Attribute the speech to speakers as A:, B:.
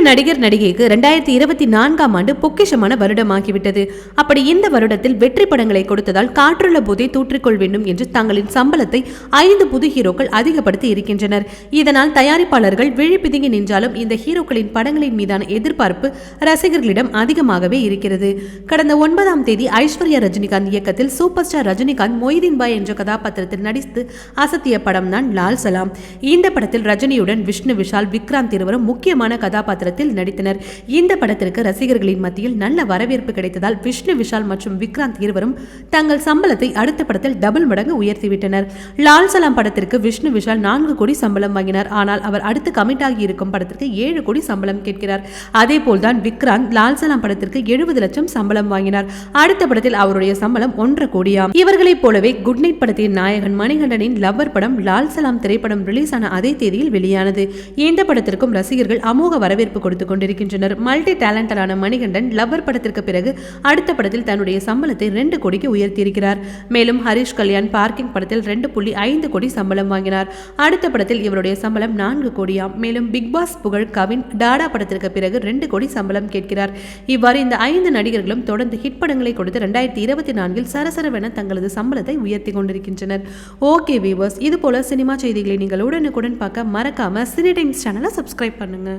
A: நடிகர் நடிகைக்கு 2024ஆம் ஆண்டு பொக்கிஷமான வருடமாகிவிட்டது. அப்படி இந்த வருடத்தில் வெற்றி படங்களை கொடுத்ததால் காற்றுள்ள போதே தூற்றிக்கொள் வேண்டும் என்று தங்களின் சம்பளத்தை 5 புது ஹீரோக்கள் அதிகப்படுத்தி இருக்கின்றனர். இதனால் தயாரிப்பாளர்கள் விழி பிதுங்கி நின்றாலும் இந்த ஹீரோக்களின் படங்களின் மீதான எதிர்பார்ப்பு ரசிகர்களிடம் அதிகமாகவே இருக்கிறது. கடந்த 9ஆம் தேதி ஐஸ்வர்யா ரஜினிகாந்த் இயக்கத்தில் சூப்பர் ஸ்டார் ரஜினிகாந்த் மொய்தீன் பாய் என்ற கதாபாத்திரத்தில் நடித்து அசத்திய படம் தான் லால் சலாம். இந்த படத்தில் ரஜினியுடன் விஷ்ணு விஷால், விக்ராந்த் இருவரும் முக்கியமான கதாபாத்திரத்தில் நடித்தனர். இந்த படத்திற்கு ரசிகர்களின் மத்தியில் நல்ல வரவேற்பு கிடைத்ததால் விஷ்ணு விஷால் மற்றும் விக்ராந்த் இருவரும் தங்கள் சம்பளத்தை அடுத்த படத்தில் டபுள் மடங்கு உயர்த்திவிட்டனர். லால் சலாம் படத்திற்கு விஷ்ணு விஷால் 4 கோடி சம்பளம் வாங்கினார். ஆனால் அவர் அடுத்து கமிட் ஆகி இருக்கும் படத்திற்கு 7 கோடி சம்பளம் கேட்கிறார். அதேபோல்தான் விக்ராந்த் லால் சலாம் படத்திற்கு 70 லட்சம் சம்பளம் வாங்கினார். அடுத்த படத்தில் அவருடைய சம்பளம் 1.5 கோடியாம். இவர்களைப் போலவே குட் நைட் படத்தின் நாயகன் மணிகண்டனின் லவ்வர் படம் லால் சலாம் திரைப்படம் ரிலீஸ் ஆன அதே தேதியில் வெளியானது. இந்த படத்திற்கும் ரசிகர்கள் அமோக வரவேற்பு கொடுத்துக் கொண்டிருக்கின்றனர். மல்டி டேலண்டரான மணிகண்டன் லவ்வர் படத்திற்கு பிறகு அடுத்த படத்தில் தன்னுடைய சம்பளத்தை 2 கோடிக்கு உயர்த்தியிருக்கிறார். மேலும் ஹரிஷ் கல்யாண் பார்க்கிங் படத்தில் 2.5 கோடி சம்பளம் வாங்கினார். அடுத்த படத்தில் இவருடைய சம்பளம் 4 கோடியாம். மேலும் பிக் பாஸ் புகழ் கவின் டாடா படத்திற்கு பிறகு 2 கோடி சம்பளம் கேட்கிறார். இவ்வாறு இந்த 5 நடிகர்களும் தொடர்ந்து ஹிட் படங்களை கொடுத்து 2024இல் சரசரவென தங்களது சம்பளத்தை உயர்த்தி கொண்டிருக்கின்றனர். ஓகே வீவர்ஸ், இது போல சினிமா செய்திகளை நீங்கள் உடனுக்குடன் பார்க்க மறக்காம சினி டைம்ஸ் சேனலை சப்ஸ்கிரைப் பண்ணுங்க.